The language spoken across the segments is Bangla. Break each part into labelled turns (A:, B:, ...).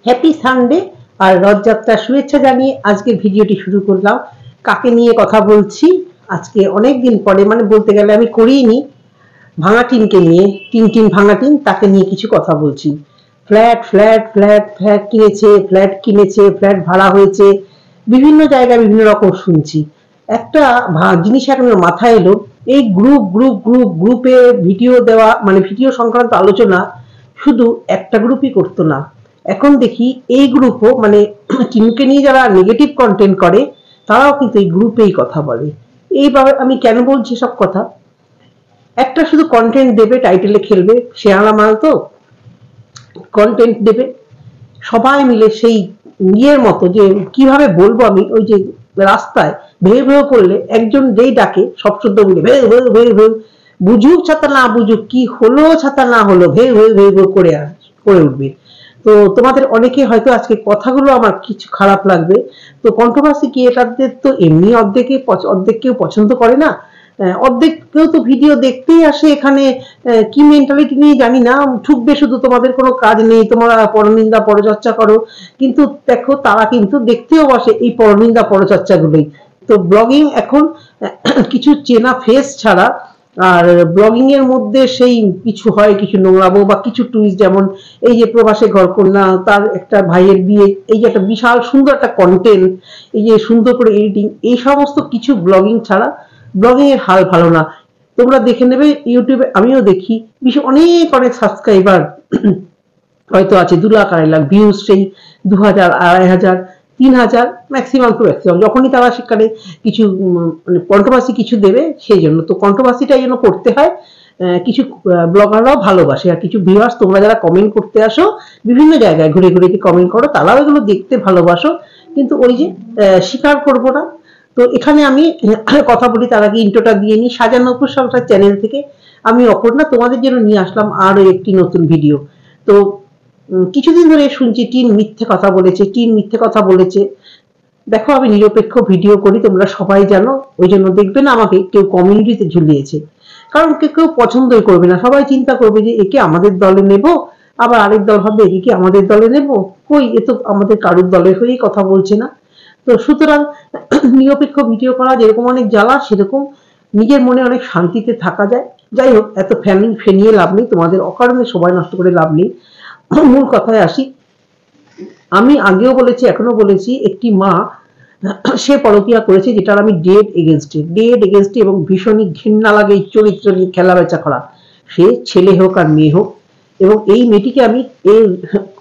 A: হ্যাপি সানডে আর রথযাত্রার শুভেচ্ছা জানিয়ে আজকের ভিডিওটি শুরু করলাম। কাকে নিয়ে কথা বলছি আজকে অনেক দিন পরে, মানে বলতে গেলে আমি করিনি, ভাঙা টিনকে নিয়ে, টিন ভাঙা টিন, তাকে নিয়ে কিছু কথা বলছি। ফ্ল্যাট ফ্ল্যাট ফ্ল্যাট ফ্ল্যাট কিনেছে, ফ্ল্যাট ভাড়া হয়েছে, বিভিন্ন জায়গায় বিভিন্ন রকম শুনছি। একটা জিনিস এখন মাথায় এলো, এই গ্রুপে ভিডিও দেওয়া, মানে ভিডিও সংক্রান্ত আলোচনা শুধু একটা গ্রুপই করতো না। এখন দেখি এই গ্রুপও, মানে টিমকে নিয়ে যারা নেগেটিভ কন্টেন্ট করে তারাও কিন্তু এই গ্রুপেই কথা বলে। এইভাবে আমি কেন বলছি সব কথা, একটা শুধু কন্টেন্ট দেবে, টাইটেলে খেলবে, শেয়ালা মাল তো কন্টেন্ট দেবে, সবাই মিলে সেই ইয়ের মতো, যে কিভাবে বলবো আমি, ওই যে রাস্তায় ভেউ ভেউ করলে একজন যেই ডাকে সব শুদ্ধ বলে ভেউ ভেউ ভেউ ভেউ, বুঝুক ছাতা না বুঝুক, কি হলো ছাতা না হলো, ভেউ ভেউ ভেউ ভেউ করে উঠবে। তো তোমাদের অনেকে হয়তো আজকে কথাগুলো আমার কিছু খারাপ লাগবে, তো কন্ট্রোভার্সি ক্রিয়েটারদের তো এমনি অর্ধেক কেউ পছন্দ করে না, অর্ধেক কেউ তো ভিডিও দেখতেই আসে এখানে, কি মেন্টালিটি নিয়ে জানি না, ঠুকবে শুধু, তোমাদের কোনো কাজ নেই, তোমরা পরনিন্দা পরচর্চা করো, কিন্তু দেখো তারা কিন্তু দেখতেও বসে এই পরনিন্দা পরচর্চাগুলোই। তো ব্লগিং এখন কিছু চেনা ফেস ছাড়া, আর ব্লগিং এর মধ্যে সেই কিছু হয়, কিছু নোংরামো বা কিছু টুইস্ট, যেমন এই যে প্রবাসে ঘরকন্যা, তার একটা ভাইয়ের বিয়ে, এই যে একটা বিশাল সুন্দর একটা কন্টেন্ট, এই যে সুন্দর করে এডিটিং, এই সমস্ত কিছু ব্লগিং ছাড়া ব্লগিং এর হাল ভালো না। তোমরা দেখে নেবে ইউটিউবে, আমিও দেখি, অনেক সাবস্ক্রাইবার হয়তো আছে 2 লাখ 2.5 লাখ ভিউজ, সেই 2000 2500 3000 ম্যাক্সিমাম টু ম্যাক্সিমাম, যখনই তারা সেখানে কিছু মানে কন্ট্রোভার্সি কিছু দেবে, সেই জন্য তো কন্ট্রোভার্সিটা যেন করতে হয়। কিছু ব্লগাররাও ভালোবাসে, আর কিছু ভিউয়ার্স তোমরা যারা কমেন্ট করতে আসো বিভিন্ন জায়গায় ঘুরে ঘুরে কমেন্ট করো, তারাও এগুলো দেখতে ভালোবাসো, কিন্তু ওই যে স্বীকার করবো না। তো এখানে আমি কথা বলি, তার আগে ইন্ট্রোটা দিয়ে নিই। সাজানো উপসংহার চ্যানেল থেকে আমি অপর্ণা তোমাদের জন্য নিয়ে আসলাম আরো একটি নতুন ভিডিও। তো কিছুদিন ধরে শুনছি টিন মিথ্যে কথা বলেছে। দেখো, আমি নিরপেক্ষ ভিডিও করি, তোমরা সবাই জানো, ওই জন্য দেখবে না আমাকে কেউ কমিউনিটিতে ঝুলিয়েছে, কারণ কেউ পছন্দই করবে না, সবাই চিন্তা করবে যে একে আমাদের দলে নেব, আবার আরেক দল হবে একে আমাদের দলে নেব, কই এ তো আমাদের কারুর দলের হয়েই কথা বলছে না। তো সুতরাং নিরপেক্ষ ভিডিও করা যেরকম অনেক জ্বালা, সেরকম নিজের মনে অনেক শান্তিতে থাকা যায়। যাই হোক, এত ফেনিয়ে লাভ নেই, তোমাদের অকারণে সময় নষ্ট করে লাভ নেই। মূল কথায় আসি, আমি আগেও বলেছি, এখনো বলেছি, একটি মা সে পরকীয়া করেছে, যেটার আমি ডেড এগেনস্টে, এবং ভীষণই ঘৃণা লাগে এই চরিত্র নিয়ে খেলা বেচা করা, সে ছেলে হোক আর মেয়ে হোক। এবং এই মেয়েটিকে আমি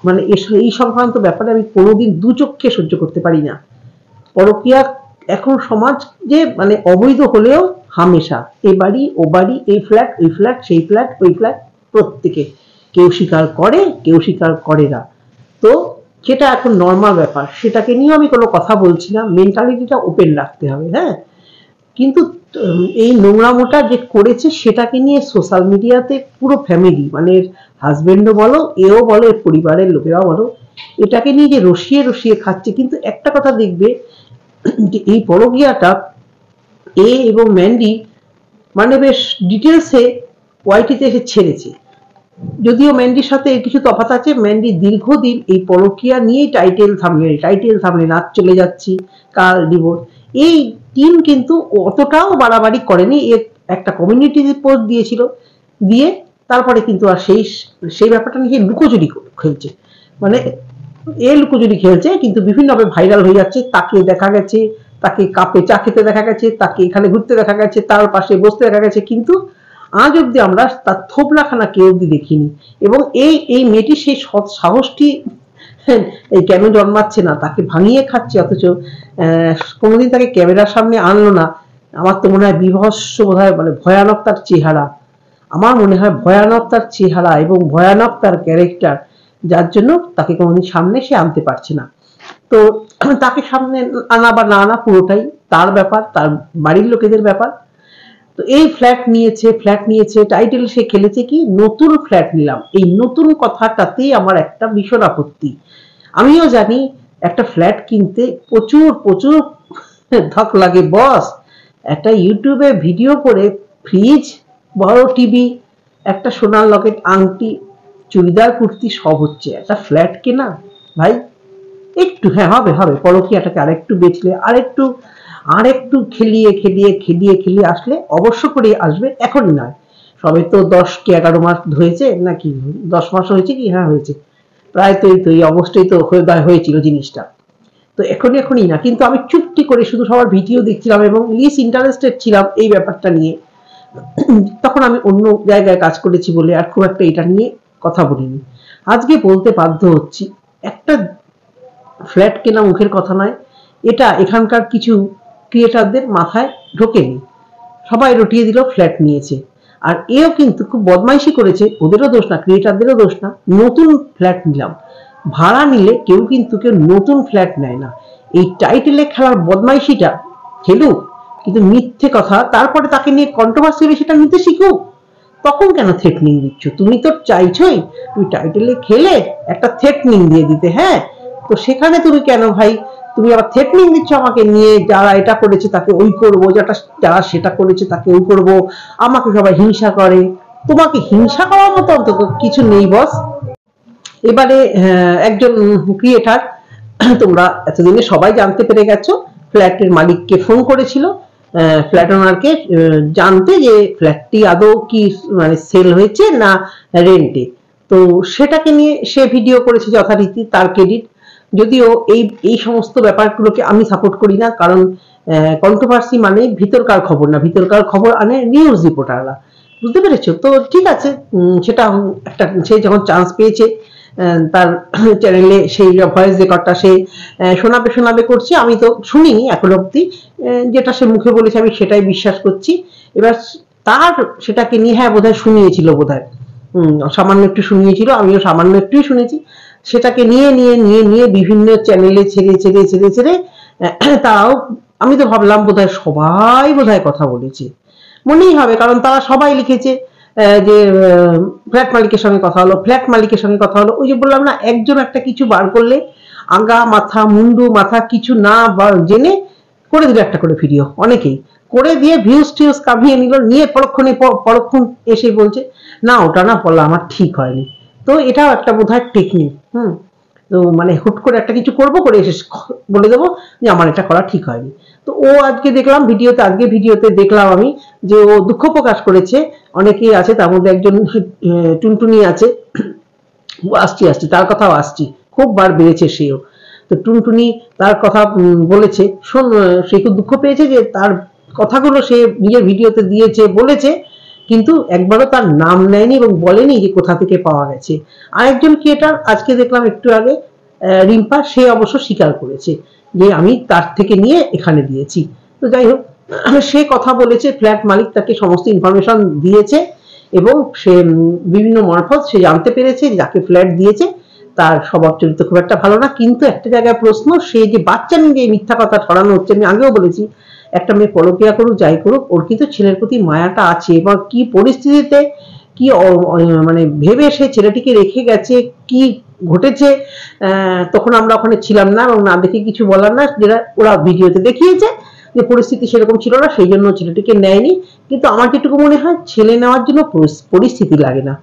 A: মানে এই সংক্রান্ত ব্যাপারে আমি কোনোদিন দু চক্ষে সহ্য করতে পারি না। পরকীয়া এখন সমাজ যে মানে অবৈধ হলেও হামেশা এ বাড়ি ও বাড়ি, এই ফ্ল্যাট ওই ফ্ল্যাট, সেই ফ্ল্যাট ওই ফ্ল্যাট, প্রত্যেকে, কেউ স্বীকার করে কেউ স্বীকার করে না। তো সেটা এখন নর্মাল ব্যাপার, সেটাকে নিয়ে আমি কোনো কথা বলছি না, মেন্টালিটিটা ওপেন রাখতে হবে। হ্যাঁ, কিন্তু এই নোংরামোটা যে করেছে সেটাকে নিয়ে সোশ্যাল মিডিয়াতে পুরো ফ্যামিলি, মানে হাজবেন্ডও বলো, এও বলো, এর পরিবারের লোকেরাও বলো, এটাকে নিয়ে যে রসিয়ে খাচ্ছে। কিন্তু একটা কথা দেখবে, যে এই পরকীয়াটা এ এবং ম্যান্ডি মানে বেশ ডিটেলসে ওয়াইটিতে এসে ছেড়েছে। যদিও ম্যান্ডির সাথে কিছু তফাৎ আছে, ম্যান্ডি দীর্ঘদিন এই পরকীয়া নিয়েই টাইটেল থামলে আজ চলে যাচ্ছি, কাল ডিভোর্স। এই টিম কিন্তু অতটাও বাড়াবাড়ি করেনি, এর একটা কমিউনিটি পোস্ট দিয়েছিল, দিয়ে তারপরে কিন্তু আর সেই ব্যাপারটা নিয়ে লুকোচুরি খেলছে, মানে লুকোচুরি খেলছে, কিন্তু বিভিন্নভাবে ভাইরাল হয়ে যাচ্ছে। তাকে দেখা গেছে, তাকে কাপে চা খেতে দেখা গেছে, তাকে এখানে ঘুরতে দেখা গেছে, তার পাশে বসতে দেখা গেছে, কিন্তু আজ অব্দি আমরা তার থোবলাখানা কেউ অব্দি দেখিনি। এবং এই মেয়েটি সেই সাহসটি এই কেন জন্মাচ্ছে না, তাকে ভাঙিয়ে খাচ্ছে, অথচ কোনোদিন তাকে ক্যামেরার সামনে আনলো না। আমার তো মনে হয় বিভৎস, বোধ হয় মানে ভয়ানক তার চেহারা, আমার মনে হয় ভয়ানক তার চেহারা এবং ভয়ানক তার ক্যারেক্টার, যার জন্য তাকে কোনোদিন সামনে সে আনতে পারছে না। তো তাকে সামনে আনা বা না আনা পুরোটাই তার ব্যাপার, তার বাড়ির লোকেদের ব্যাপার। তো এই ফ্ল্যাট নিয়েছে টাইটেল, সে খেলেছে কি নতুন ফ্ল্যাট নিলাম, এই নতুন কথাটাতেই আমার একটা ভীষণ আপত্তি। আমিও জানি একটা ফ্ল্যাট কিনতে প্রচুর ধক লাগে বস। একটা ইউটিউবে ভিডিও করে ফ্রিজ, বড় টিভি, একটা সোনার লকেট, আংটি, চুড়িদার কুর্তি সব হচ্ছে, একটা ফ্ল্যাট কেনা ভাই একটু, হ্যাঁ হবে হবে, পরকীয়াটাকে আরেকটু বেচলে, আরেকটু খেলিয়ে খেলিয়ে খেলিয়ে খেলিয়ে আসলে অবশ্য করে আসবে, এখনই নয়। সবে তো 10 কি 11 মাস হয়েছে নাকি, 10 মাস হয়েছে কি, হ্যাঁ হয়েছে প্রায়, তো এই অবস্থায় তো হয়েছিল জিনিসটা। তো এখনই না, কিন্তু আমি চুপটি করে শুধু সবার ভিডিও দেখছিলাম এবং লিস্ট ইন্টারেস্টেড ছিলাম এই ব্যাপারটা নিয়ে। তখন আমি অন্য জায়গায় কাজ করেছি বলে আর খুব একটা এটা নিয়ে কথা বলিনি। আজকে বলতে বাধ্য হচ্ছি, একটা ফ্ল্যাট কেনা মুখের কথা নয়, এটা এখানকার কিছু ক্রিয়েটারদের মাথায় ঢোকেনি, সবাই রটিয়ে দিল ফ্ল্যাট নিয়েছে। আর এও কিন্তু খুব বদমাইশি করেছে, ওদেরও দোষ না, ক্রিয়েটারদেরও দোষ না। নতুন ফ্ল্যাট নিলাম, ভাড়া নিলে কেউ নতুন ফ্ল্যাট নেয় না। এই টাইটেলে খেলার বদমাইশিটা খেলুক, কিন্তু মিথ্যে কথা, তারপরে তাকে নিয়ে কন্ট্রোভার্সি হবে, সেটা নিতে শিখুক। তখন কেন থ্রেটনিং দিচ্ছ? তুমি তো চাইছই তুমি টাইটেলে খেলে একটা থ্রেটনিং দিয়ে দিতে, হ্যাঁ, তো সেখানে তুমি কেন ভাই, তুমি আবার থ্রেটনিং দিচ্ছ আমাকে নিয়ে, যারা এটা করেছে তাকে ওই করবো, যারা সেটা করেছে তাকে ওই করবো, আমাকে সবাই হিংসা করে। তোমাকে হিংসা করার মতো অন্তত কিছু নেই বস। এবারে একজন ক্রিয়েটার, তোমরা এতদিনে সবাই জানতে পেরে গেছো, ফ্ল্যাটের মালিককে ফোন করেছিল, ফ্ল্যাট ওনারকে, জানতে যে ফ্ল্যাটটি আদৌ কি মানে সেল হয়েছে না রেন্টে। তো সেটাকে নিয়ে সে ভিডিও করেছে যথারীতি, তার ক্রেডিট। যদিও এই সমস্ত ব্যাপারগুলোকে আমি সাপোর্ট করি না, কারণ কন্ট্রোভার্সি মানে ভিতরকার খবর না, ভিতরকার খবর আনে নিউজ রিপোর্টাররা, বুঝতে পেরেছো? তো ঠিক আছে, সেটা একটা, সে যখন চান্স পেয়েছে তার চ্যানেলে সেই ভয়েস রেকর্ডটা সে শোনাবে করছে, আমি তো শুনিনি এখন অব্দি, যেটা সে মুখে বলেছে আমি সেটাই বিশ্বাস করছি। এবার তার সেটাকে নিয়ে, হ্যাঁ বোধহয় শুনিয়েছিল, বোধহয় সামান্য একটু শুনিয়েছিল, আমিও সামান্য একটুই শুনেছি। সেটাকে নিয়ে বিভিন্ন চ্যানেলে ছেড়ে তাও আমি তো ভাবলাম বোধহয় সবাই বোধহয় কথা বলেছে, মনেই হবে, কারণ তারা সবাই লিখেছে যে ফ্ল্যাট মালিকের সঙ্গে কথা হলো, ফ্ল্যাট মালিকের সঙ্গে কথা হলো। ওই যে বললাম না, একজন একটা কিছু বার করলে আগা মাথা মুন্ডু মাথা কিছু না জেনে করে দিল একটা করে ভিডিও, অনেকেই করে দিয়ে ভিউজ টিউজ কামিয়ে নিল, নিয়ে পরক্ষণ এসে বলছে না ওটা না বলা আমার ঠিক হয়নি। তো এটাও একটা বোধহয় টেকনিক। তো মানে হুট করে একটা কিছু করবো, করে এসে বলে দেবো যে আমার এটা করা ঠিক হয়নি। তো ও আজকে দেখলাম ভিডিওতে দেখলাম আমি যে ও দুঃখ প্রকাশ করেছে। অনেকেই আছে, তার মধ্যে একজন টুনটুনি আছে, আসছি তার কথাও আসছি, খুব বার বেড়েছে সেও। তো টুনটুনি তার কথা বলেছে, শোন, সে খুব দুঃখ পেয়েছে যে তার কথাগুলো সে নিজের ভিডিওতে দিয়েছে, বলেছে, কিন্তু একবারও তার নাম নেয়নি এবং বলেনি যে কোথা থেকে পাওয়া গেছে। আরেকজন ক্রিয়েটার আজকে দেখলাম একটু আগে, রিম্পা, সে অবশ্য স্বীকার করেছে যে আমি তার থেকে নিয়ে এখানে দিয়েছি। তো যাই হোক, সে কথা বলেছে, ফ্ল্যাট মালিক তাকে সমস্ত ইনফরমেশন দিয়েছে এবং সে বিভিন্ন মারফত সে জানতে পেরেছে যাকে ফ্ল্যাট দিয়েছে তার স্বভাব চরিত্র খুব একটা ভালো না। কিন্তু একটা জায়গায় প্রশ্ন, সে যে বাচ্চা নিয়ে মিথ্যা কথা ছড়ানো হচ্ছে, আমি আগেও বলেছি, একটা মেয়ে পরকীয়া করুক যাই করুক, ওর কিন্তু ছেলের প্রতি মায়াটা আছে, এবং কি পরিস্থিতিতে কি মানে ভেবে সে ছেলেটিকে রেখে গেছে, কি ঘটেছে, তখন আমরা ওখানে ছিলাম না এবং না দেখে কিছু বলার না, যেটা ওরা ভিডিওতে দেখিয়েছে যে পরিস্থিতি সেরকম ছিল না, সেই জন্য ছেলেটিকে নেয়নি। কিন্তু আমার যেটুকু মনে হয়, ছেলে নেওয়ার জন্য পরিস্থিতি লাগে না,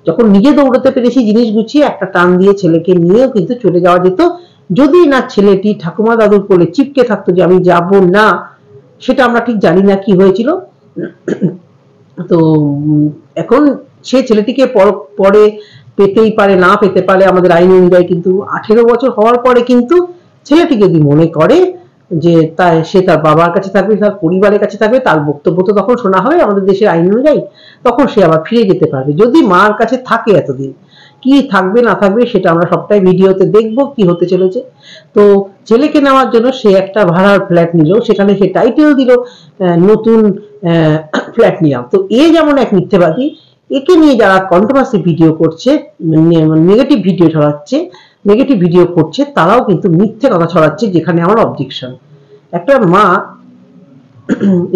A: যখন নিজে দৌড়াতে পেরেছি জিনিস গুছিয়ে একটা টান দিয়ে ছেলেকে নিয়েও কিন্তু চলে যাওয়া যেত, যদি না ছেলেটি ঠাকুমা দাদুর কোলে চিপকে থাকতো যে আমি যাব না। সেটা আমরা ঠিক জানি না কি হয়েছিল। তো এখন সে ছেলেটিকে পরে পেতেই পারে, না পেতে পারে, আমাদের আইন অনুযায়ী। কিন্তু 18 বছর হওয়ার পরে কিন্তু ছেলেটি যদি মনে করে যে সে তার বাবার কাছে থাকবে, তার পরিবারের কাছে থাকবে, তার বক্তব্য তো তখন শোনা হবে আমাদের দেশের আইন অনুযায়ী, তখন সে আবার ফিরে যেতে পারবে যদি মার কাছে থাকে এতদিন। কি থাকবে না থাকবে সেটা আমরা সবটাই ভিডিওতে দেখবো কি হতে চলেছে। তো ছেলেকে নেওয়ার জন্য সে একটা ভাড়ার ফ্ল্যাট নিল, সেখানে সে টাইটেল দিল নতুন ফ্ল্যাট নিলাম। তো এ যেমন এক মিথ্যেবাদী, একে নিয়ে যারা কন্ট্রোভার্সি ভিডিও করছে, নেগেটিভ ভিডিও করছে, তারাও কিন্তু মিথ্যে কথা ছড়াচ্ছে, যেখানে আমার অবজেকশন। একটা মা,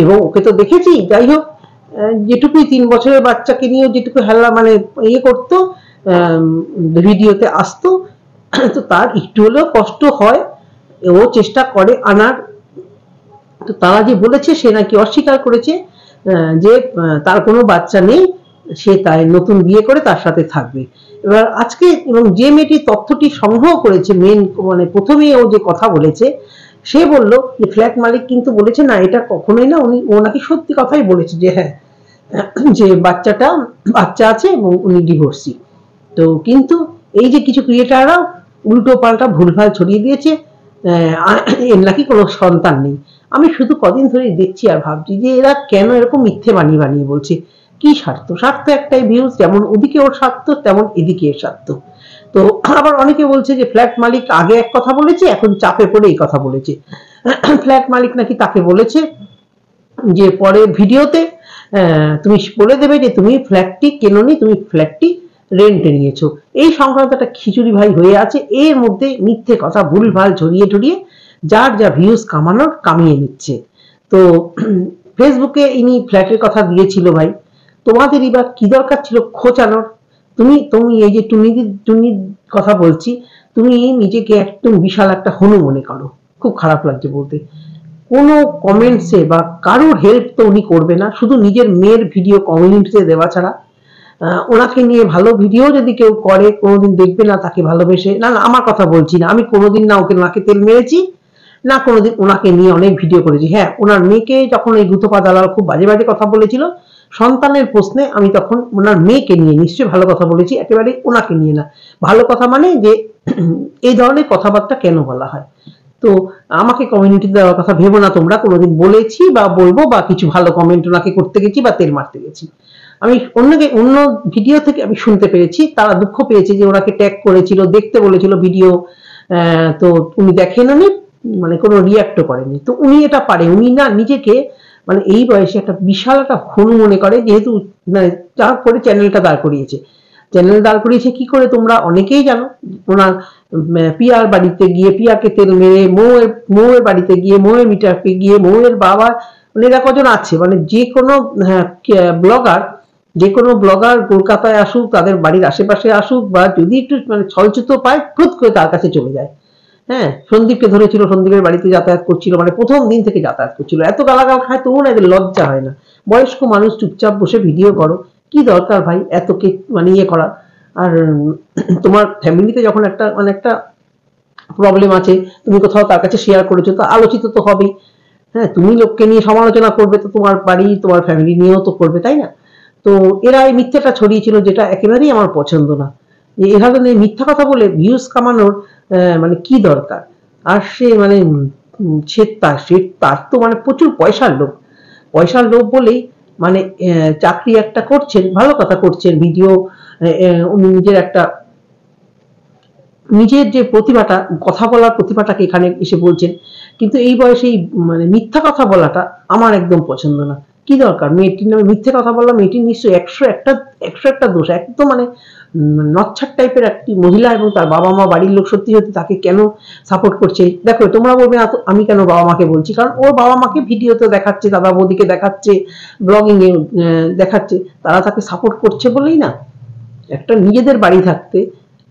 A: এবং ওকে তো দেখেছি, যাই হোক, যেটুকুই 3 বছরের বাচ্চাকে নিয়ে যেটুকু হেলা মানে ইয়ে করতো, ভিডিওতে আসতো, তো তার একটু হলেও কষ্ট হয়, ও চেষ্টা করে আনার। তো তারা যে বলেছে, সে নাকি অস্বীকার করেছে যে তার কোনো বাচ্চা নেই, সে তাই নতুন বিয়ে করে তার সাথে থাকবে। এবার আজকে এবং যে মেয়েটি তথ্যটি সংগ্রহ করেছে মেন মানে প্রথমেই ও যে কথা বলেছে, সে বলল যে ফ্ল্যাট মালিক কিন্তু বলেছে না এটা কখনোই না, ও নাকি সত্যি কথাই বলেছে যে হ্যাঁ যে বাচ্চা আছে এবং উনি ডিভোর্সি। তো কিন্তু এই যে কিছু ক্রিয়েটাররা উল্টো পাল্টা ভুলভাল ছড়িয়ে দিয়েছে এর নাকি কোনো সন্তান নেই। আমি শুধু কদিন ধরে দেখছি আর ভাবছি যে এরা কেন এরকম মিথ্যে বানিয়ে বানিয়ে বলছে। কি স্বার্থ একটাই, ভিউজ, যেমন ওদিকে ওর স্বার্থ তেমন এদিকে এর স্বার্থ। তো আবার অনেকে বলছে যে ফ্ল্যাট মালিক আগে এক কথা বলেছে, এখন চাপে পড়ে এই কথা বলেছে। ফ্ল্যাট মালিক নাকি তাকে বলেছে যে পরের ভিডিওতে তুমি বলে দেবে যে তুমি ফ্ল্যাটটি কেননি, তুমি ফ্ল্যাটটি রেন্টে নিয়েছো। এই সংক্রান্ত একটা খিচুড়ি ভাই হয়ে আছে, এর মধ্যে মিথ্যে কথা ভুলভাল ছড়িয়ে টড়িয়ে যার যা ভিউজ কামানোর কামিয়ে নিচ্ছে। তো ফেসবুকে ইনি ফ্ল্যাটের কথা দিয়েছিল ভাই, তোমাদের এবার কি দরকার ছিল খোঁচানোর? তুমি এই যে টুনির কথা বলছি, তুমি নিজেকে একদম বিশাল একটা হনু মনে করো। খুব খারাপ লাগছে বলতে। কোনো কমেন্টসে বা কারোর হেল্প তো উনি করবে না, শুধু নিজের মেয়ের ভিডিও কমিউনিটিতে দেওয়া ছাড়া। ওনাকে নিয়ে ভালো ভিডিও যদি কেউ করে কোনোদিন দেখবে না তাকে ভালোবেসে। না না, আমার কথা বলছি না, আমি কোনোদিন না ওকে নাকে তেল মেরেছি, না কোনোদিন ওনাকে নিয়ে অনেক ভিডিও করেছি। হ্যাঁ, ওনার মেয়েকে যখন এই গুতপা দালাল খুব বাজে বাজে কথা বলেছিল সন্তানের প্রশ্নে, আমি তখন ওনার মেয়েকে নিয়ে নিশ্চয়ই ভালো কথা বলেছি, একেবারে ওনাকে নিয়ে না। ভালো কথা মানে যে এই ধরনের কথাবার্তা কেন বলা হয়। তো আমাকে কমিউনিটি দেওয়ার কথা ভেবো না তোমরা, কোনোদিন বলেছি বা বলবো বা কিছু ভালো কমেন্ট ওনাকে করতে গেছি বা তেল মারতে গেছি। আমি অন্য ভিডিও থেকে আমি শুনতে পেরেছি তারা দুঃখ পেয়েছে যে ওনাকে ট্যাগ করেছিল, দেখতে বলেছিল ভিডিও, তো উনি দেখেননি, মানে কোনো রিয়াক্টও করেনি। তো উনি এটা পারে, উনি না নিজেকে মানে এই বয়সে একটা বিশাল একটা হনু মনে করে, যেহেতু যা করে চ্যানেলটা দাঁড় করিয়েছে। চ্যানেল দাঁড় করিয়েছে কি করে তোমরা অনেকেই জানো। ওনার পিয়ার বাড়িতে গিয়ে পিয়াকে তেল মেরে, মৌয়ের বাড়িতে গিয়ে, মৌয়ের মিটারকে গিয়ে, মৌয়ের বাবা, মানে এরা কজন আছে, মানে যে কোনো ব্লগার কলকাতায় আসুক, তাদের বাড়ির আশেপাশে আসুক, বা যদি একটু মানে ছলচুতো পায় ফুট করে তার কাছে চলে যায়। হ্যাঁ, সন্দীপকে ধরেছিল, সন্দীপের বাড়িতে যাতায়াত করছিল, মানে প্রথম দিন থেকে যাতায়াত করছিল। এত গালাগাল খায় তবু না এদের লজ্জা হয় না। বয়স্ক মানুষ, চুপচাপ বসে ভিডিও করো, কি দরকার ভাই এত কে মানে ইয়ে করা। আর তোমার ফ্যামিলিতে যখন একটা প্রবলেম আছে, তুমি কোথাও তার কাছে শেয়ার করেছো, তো আলোচিত তো হবেই। হ্যাঁ, তুমি লোককে নিয়ে সমালোচনা করবে তো তোমার বাড়ি তোমার ফ্যামিলি নিয়েও তো করবে, তাই না? তো এরা এই মিথ্যাটা ছড়িয়েছিল, যেটা একেবারেই আমার পছন্দ না। যে এভাবে মিথ্যা কথা বলে ভিউজ কামানোর মানে কি দরকার। আর সে মানে সে তার তো মানে প্রচুর পয়সার লোভ বলেই মানে চাকরি একটা করছেন, ভালো কথা করছেন, ভিডিও উনি নিজের যে প্রতিভাটা, কথা বলার প্রতিভাটাকে এখানে এসে বলছেন। কিন্তু এই বয়সে মানে মিথ্যা কথা বলাটা আমার একদম পছন্দ না। কি দরকার মেয়েটির নামে মিথ্যে কথা বলা? মেয়েটির নিশ্চয়ই একশো একটা দোষ। একদম মানে নচ্ছার টাইপের একটি মহিলা, এবং তার বাবা মা বাড়ির লোক সত্যি সত্যি তাকে কেন সাপোর্ট করছে। দেখো, তোমরা বলবে না তো আমি কেন বাবা মাকে বলছি, কারণ ওর বাবা মাকে ভিডিওতে দেখাচ্ছে, দাদা বৌদিকে দেখাচ্ছে, ব্লগিং এ দেখাচ্ছে, তারা তাকে সাপোর্ট করছে বলেই না। একটা নিজেদের বাড়ি থাকতে,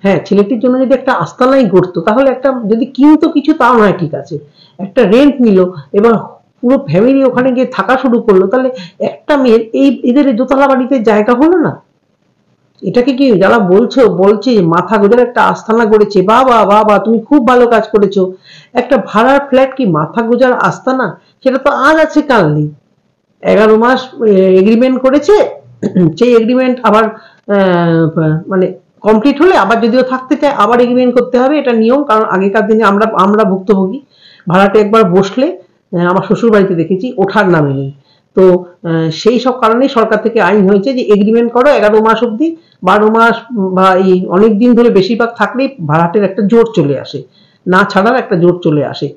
A: হ্যাঁ, ছেলেটির জন্য যদি একটা আস্তানাই গড়তো, তাহলে একটা যদি কিনতো কিছু তাও নয়, ঠিক আছে, একটা রেন্ট নিল, এবার পুরো ফ্যামিলি ওখানে গিয়ে থাকা শুরু করলো, তাহলে একটা মেয়ের এদের দোতলা বাড়িতে জায়গা হলো না? এটাকে কি যারা বলছে মাথা গোজার একটা আস্তানা গড়েছে, বাবা বাবা তুমি খুব ভালো কাজ করেছো। একটা ভাড়ার ফ্ল্যাট কি মাথা গোজার আস্তানা? সেটা তো আজ আছে কাল নেই। 11 মাস এগ্রিমেন্ট করেছে, সেই এগ্রিমেন্ট আবার মানে কমপ্লিট হলে আবার যদিও থাকতে চায় আবার এগ্রিমেন্ট করতে হবে, এটা নিয়ম। কারণ আগেকার দিনে আমরা ভুক্তভোগী, ভাড়াটে একবার বসলে আমার শ্বশুর বাড়িতে দেখেছি ওঠার নামে নেই। তো সেই সব কারণেই সরকার থেকে আইন হয়েছে যে এগ্রিমেন্ট করো 11 মাস অবধি, 12 মাস বা এই অনেক দিন ধরে বেশিরভাগ থাকলেই ভাড়াটের একটা জোর চলে আসে, না ছাড়ার একটা জোর চলে আসে।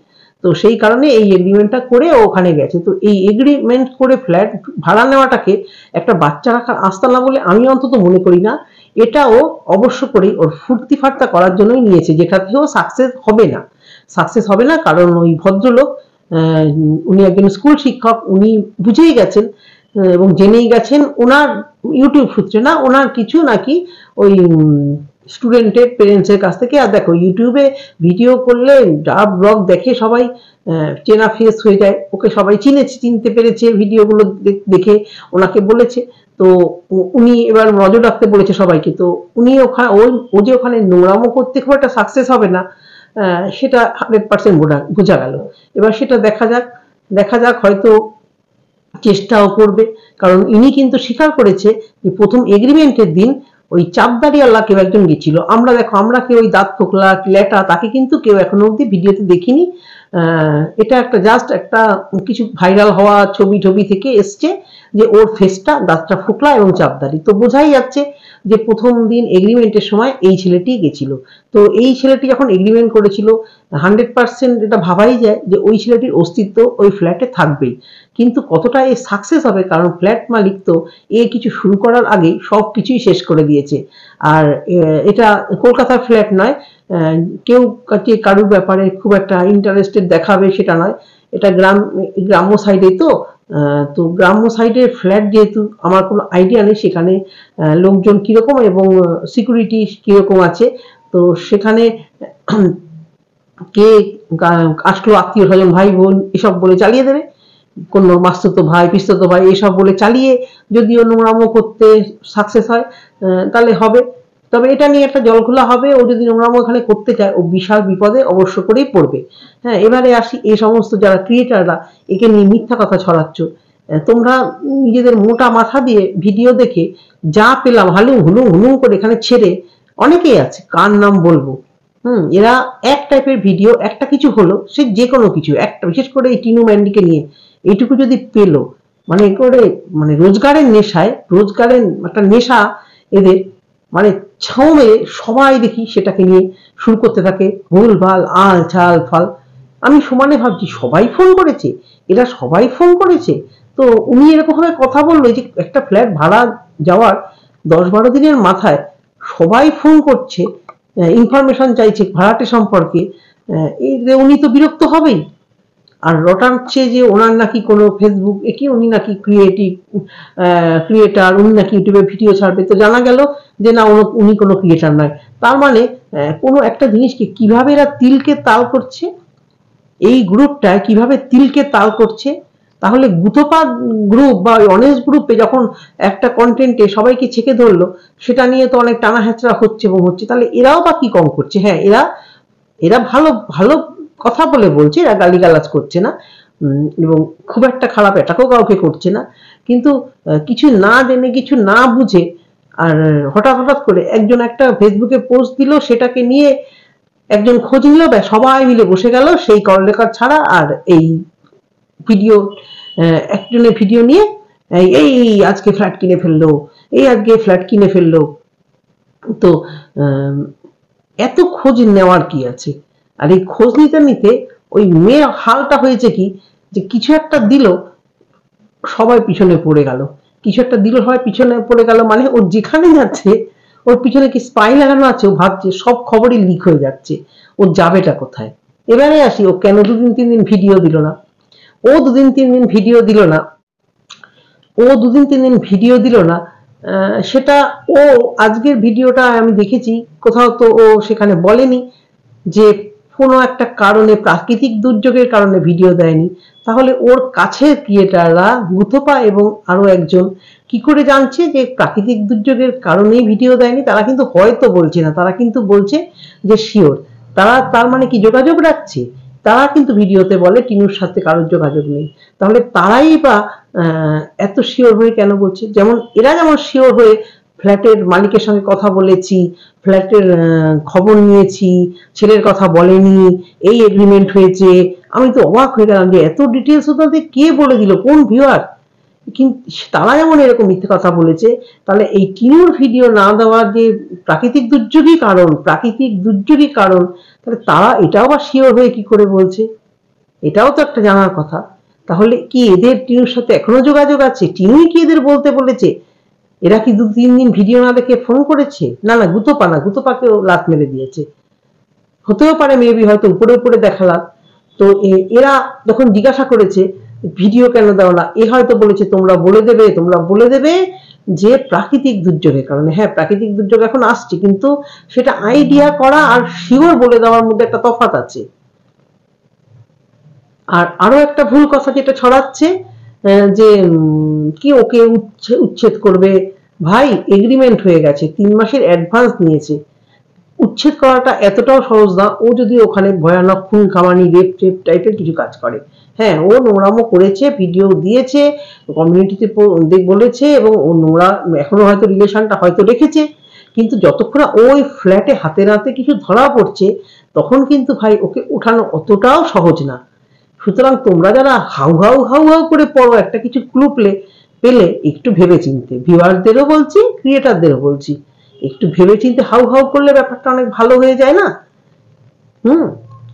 A: তো সেই কারণে এই এগ্রিমেন্টটা করে ও ওখানে গেছে। তো এই এগ্রিমেন্ট করে ফ্ল্যাট ভাড়া নেওয়াটাকে একটা বাচ্চা রাখার আস্তানা বলে আমি অন্তত মনে করি না। এটাও অবশ্য করেই ওর ফুর্তি ফার্তা করার জন্যই নিয়েছে, যেটাতেও সাকসেস হবে না। কারণ ওই ভদ্রলোক উনি একজন স্কুল শিক্ষক, উনি বুঝেই গেছেন এবং জেনেই গেছেন ওনার ইউটিউব সূত্রে, না ওনার কিছু নাকি ওই স্টুডেন্টের পেরেন্টসের কাছ থেকে। আর দেখো, ইউটিউবে ভিডিও করলে যা ব্লগ দেখে সবাই চেনা ফেস হয়ে যায়, ওকে সবাই চিনতে পেরেছে ভিডিওগুলো দেখে, ওনাকে বলেছে। তো উনি এবার নজর রাখতে বলেছে সবাইকে। তো উনি ওখানে ও যে ওখানে নোংরামো করতে খুব একটা সাকসেস হবে না, সেটা 100% বোঝা গেল। এবার সেটা দেখা যাক হয়তো চেষ্টাও করবে, কারণ ইনি কিন্তু স্বীকার করেছে যে প্রথম এগ্রিমেন্টের দিন ওই চাপদাড়িওয়ালা কেউ একজন গেছিল। আমরা কেউ ওই দাঁত ফোকলা ল্যাটা তাকে কিন্তু কেউ এখনো অব্দি ভিডিওতে দেখিনি। এটা একটা জাস্ট একটা কিছু ভাইরাল হওয়া ছবি থেকে এসছে যে ওর ফেসটা দাঁতটা ফোকলা এবং চাপদাড়ি। তো বোঝাই যাচ্ছে যে প্রথম দিন এগ্রিমেন্টের সময় এই ছেলেটি গেছিল। তো এই ছেলেটি যখন এগ্রিমেন্ট করেছিল 100% এটা ভাবাই যায় যে ওই ছেলেটির অস্তিত্ব ওই ফ্ল্যাটে থাকবেই। কিন্তু কতটা এ সাকসেস হবে, কারণ ফ্ল্যাট মালিক তো এ কিছু শুরু করার আগেই সবকিছুই শেষ করে দিয়েছে। আর এটা কলকাতার ফ্ল্যাট নয়, কেউ কারুর ব্যাপারে খুব একটা ইন্টারেস্টেড দেখাবে সেটা নয়, এটা গ্রাম্য সাইডে। তো গ্রাম্য সাইডের ফ্ল্যাট যেহেতু আমার কোনো আইডিয়া নেই সেখানে লোকজন কিরকম এবং সিকিউরিটি কিরকম আছে, তো সেখানে কে আসলো আত্মীয় স্বজন ভাই বোন এসব বলে চালিয়ে দেবে, কোন মাস্তুতো ভাই পিস্তুতো ভাই এসব বলে চালিয়ে যদিও নোংরামো করতে সাকসেস হয় তাহলে হবে। তবে এটা নিয়ে একটা জলখোলা হবে, ও যদি নোংরামো এখানে করতে চায় ও বিশাল বিপদে অবশ্য করেই পড়বে। হ্যাঁ, এবারে আসি এই সমস্ত যারা ক্রিয়েটাররা একে নিয়ে মিথ্যা কথা ছড়াচ্ছ, তোমরা নিজেদের মোটা মাথা দিয়ে ভিডিও দেখে যা পেলাম হালুম হুলুম হুলুম করে এখানে ছেড়ে, অনেকেই আছে কার নাম বলবো, এরা এক টাইপের ভিডিও একটা কিছু হলো সে যে কোনো কিছু একটা, বিশেষ করে এই টিনু ম্যান্ডিকে নিয়ে এইটুকু যদি পেলো, মানে করে মানে রোজগারের একটা নেশা এদের, মানে ছাউ মেরে সবাই দেখি সেটাকে নিয়ে শুরু করতে থাকে ভুল ভাল আল ছাল ফাল। আমি সমানে ভাবছি সবাই ফোন করেছে, এরা সবাই ফোন করেছে। তো উনি এরকম ভাবে কথা বললো যে একটা ফ্ল্যাট ভাড়া যাওয়ার 10-12 দিনের মাথায় সবাই ফোন করছে, ইনফরমেশন চাইছে ভাড়াটে সম্পর্কে, উনি তো বিরক্ত হবেই। আর রটাচ্ছে যে ওনার নাকি কোনো ফেসবুক কি উনি নাকি ক্রিয়েটার, উনি নাকি ইউটিউবে ভিডিও ছাড়বে। তো জানা গেল যে না, উনি কোনো ক্রিয়েটার নয়। তার মানে কোনো একটা জিনিসকে কিভাবে এরা তিলকে তাল করছে, এই গ্রুপটা কিভাবে তিলকে তাল করছে। তাহলে গুতপা গ্রুপ বা অনেস্ট গ্রুপে যখন একটা কন্টেন্টে সবাইকে ছেকে ধরলো, সেটা নিয়ে তো অনেক টানা হেঁচড়া হচ্ছে এবং হচ্ছে, তাহলে এরাও বা কি কম করছে? হ্যাঁ, এরা ভালো ভালো কথা বলে বলছে, এরা গালিগালাজ করছে না এবং খুব একটা খারাপ এটাকেও কাউকে করছে না, কিন্তু কিছু না জেনে কিছু না বুঝে আর হঠাৎ করে একজন একটা ফেসবুকে পোস্ট দিল, সেটাকে নিয়ে একজন খোঁজ নিল, সবাই মিলে বসে গেল সেই করলেকার ছাড়া আর এই ভিডিও, একজনের ভিডিও নিয়ে এই আজকে ফ্ল্যাট কিনে ফেললো, আজকে ফ্ল্যাট কিনে ফেললো। তো এত খোঁজ নেওয়ার কি আছে? আর এই খোঁজ নিতে ওই মেয়ের হালটা হয়েছে কি, যে কিছু একটা দিল সবাই পিছনে পড়ে গেল, কিছু একটা দিল সবাই পিছনে পড়ে গেল, মানে ও যেখানে যাচ্ছে ওর পিছনে কি স্পাই লাগানো আছে, ও ভাবছে সব খবরই লিক হয়ে যাচ্ছে, ও যাবেটা কোথায়। এবারে আসি ও কেন 2-3 দিন ভিডিও দিল না। ও 2-3 দিন ভিডিও দিল না, সেটা ও আজকের ভিডিওটা আমি দেখেছি কোথাও, তো ও সেখানে বলেনি যে কোনো একটা কারণে প্রাকৃতিক দুর্যোগের কারণে ভিডিও দেয়নি। তাহলে ওর কাছের ক্রিয়েটাররা গুতপা এবং আরো একজন কি করে জানছে যে প্রাকৃতিক দুর্যোগের কারণেই ভিডিও দেয়নি? তারা কিন্তু হয়তো বলছে না, তারা কিন্তু বলছে যে শিওর। তার মানে কি যোগাযোগ রাখছে? তারা কিন্তু ভিডিওতে বলে টিনুর সাথে কারোর যোগাযোগ নেই। তাহলে তারাই বা এত শিওর হয়ে কেন বলছে? এরা যেমন শিওর হয়ে ফ্ল্যাটের মালিকের সঙ্গে কথা বলেছি, ফ্ল্যাটের খবর নিয়েছি, ছেলের কথা বলেনি, এই এগ্রিমেন্ট হয়েছে, আমি তো অবাক হয়ে গেলাম যে এত ডিটেলস ওদের কে বলে দিল, কোন ভিউয়ার? কিন্তু তারা যেমন এরকম মিথ্যে কথা বলেছে, তাহলে এই টিনুর ভিডিও না দেওয়ার যে প্রাকৃতিক দুর্যোগই কারণ, তাহলে তারা এটাও বা শিওর হয়ে কি করে বলছে? এটাও তো একটা জানার কথা। তাহলে কি এদের টিনুর সাথে এখনো যোগাযোগ আছে? টিনুই কি এদের বলতে বলেছে? এরা কি 2-3 দিন ভিডিও না দেখে ফোন করেছে? না, গুতপাকেও লাত মেরে দিয়েছে। হতেও পারে মেবি, হয়তো উপরে দেখালাম। তো এরা যখন জিজ্ঞাসা করেছে ভিডিও কেন দাও না, এ হয়তো বলেছে তোমরা বলে দেবে যে প্রাকৃতিক দুর্যোগের কারণে। হ্যাঁ, প্রাকৃতিক দুর্যোগ এখন আসছে, কিন্তু সেটা আইডিয়া করা আর শিওর বলে দেওয়ার মধ্যে একটা তফাৎ আছে। আর আরো একটা ভুল কথা যেটা ছড়াচ্ছে, যে কি ওকে উচ্ছেদ করবে। ভাই এগ্রিমেন্ট হয়ে গেছে, 3 মাসের অ্যাডভান্স নিয়েছে, উচ্ছেদ করাটা এতটাও সহজ না। ও যদি ওখানে ভয়ানক খুন খামানি রেপ টেপ টাইপের কিছু কাজ করে, হ্যাঁ ও নোংরামো করেছে, ভিডিও দিয়েছে, কমিউনিটিতে বলেছে, এবং ও নোংরা এখনো হয়তো রিলেশনটা হয়তো রেখেছে, কিন্তু যতক্ষণ ওই ফ্ল্যাটে হাতে নাতে কিছু ধরা পড়ছে তখন কিন্তু ভাই ওকে ওঠানো অতটাও সহজ না। সুতরাং তোমরা যারা হাউ হাউ হাউ হাউ করে পড়ো একটা কিছু ক্লু পেলে একটু ভেবে চিনতে, ভিউয়ারদেরও বলছি ক্রিয়েটারদেরও বলছি, একটু ভেবে চিনতে হাউ হাউ করলে ব্যাপারটা অনেক ভালো হয়ে যায় না।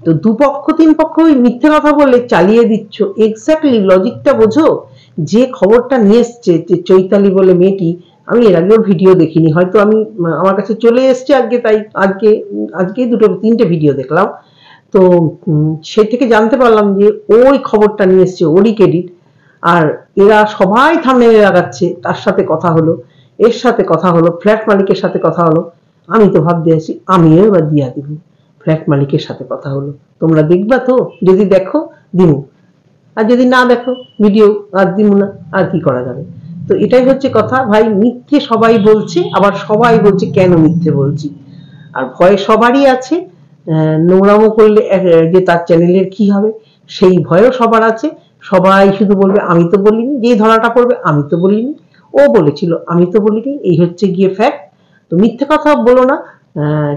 A: তো দুপক্ষ তিন পক্ষ ওই মিথ্যে কথা বলে চালিয়ে দিচ্ছ, এক্স্যাক্টলি লজিকটা বোঝো। যে খবরটা নিয়ে এসছে যে চৈতালি বলে মেয়েটি, আমি এর আগেও ভিডিও দেখিনি, হয়তো আমি আমার কাছে চলে এসছে আজকে, তাই আজকে দুটো তিনটে ভিডিও দেখলাম। তো সে থেকে জানতে পারলাম যে ওই খবরটা নিয়ে এসছে, ওরই ক্রেডিট। আর এরা সবাই থাম্বনেলে লাগাচ্ছে তার সাথে কথা হলো, এর সাথে কথা হলো, ফ্ল্যাট মালিকের সাথে কথা হলো। আমি তো ভাবতে আছি আমিও এবার দিয়া দিব, ফ্ল্যাট মালিকের সাথে কথা হলো, তোমরা দেখবা তো? যদি দেখো দিমু, আর যদি না দেখো ভিডিও আর দিমু না, আর কি করা যাবে। তো এটাই হচ্ছে কথা ভাই, মিথ্যে সবাই বলছে, আবার সবাই বলছে কেন মিথ্যে বলছি। আর ভয় সবারই আছে, নোংরামো করলে যে তার চ্যানেলের কি হবে সেই ভয়ও সবার আছে। সবাই শুধু বলবে আমি তো বলিনি, যে ধরাটা পড়বে আমি তো বলিনি, ও বলেছিল আমি তো বলিনি, এই হচ্ছে গিয়ে ফ্যাক্ট। তো মিথ্যে কথা বলো না।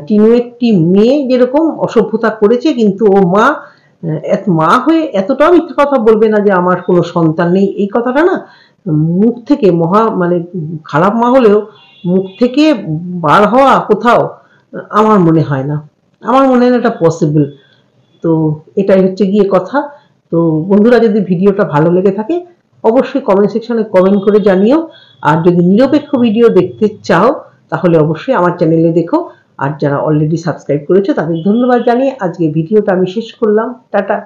A: টিনু একটি মেয়ে যেরকম অসভ্যতা করেছে, কিন্তু ও মা হয়ে এতটাও মিথ্যে কথা বলবে না যে আমার কোনো সন্তান নেই। এই কথাটা না মুখ থেকে মানে খারাপ মা হলেও মুখ থেকে বার হওয়া কোথাও আমার মনে হয় না, আমার মনে হয় না এটা পসিবল। তো এটাই হচ্ছে গিয়ে কথা। তো বন্ধুরা, যদি ভিডিওটা ভালো লেগে থাকে অবশ্যই কমেন্ট সেকশনে কমেন্ট করে জানিও। আর যদি নিরপেক্ষ ভিডিও দেখতে চাও তাহলে অবশ্যই আমার চ্যানেলে দেখো। আর যারা অলরেডি সাবস্ক্রাইব করেছে তাদের ধন্যবাদ জানিয়ে আজকে ভিডিওটা আমি শেষ করলাম। টাটা।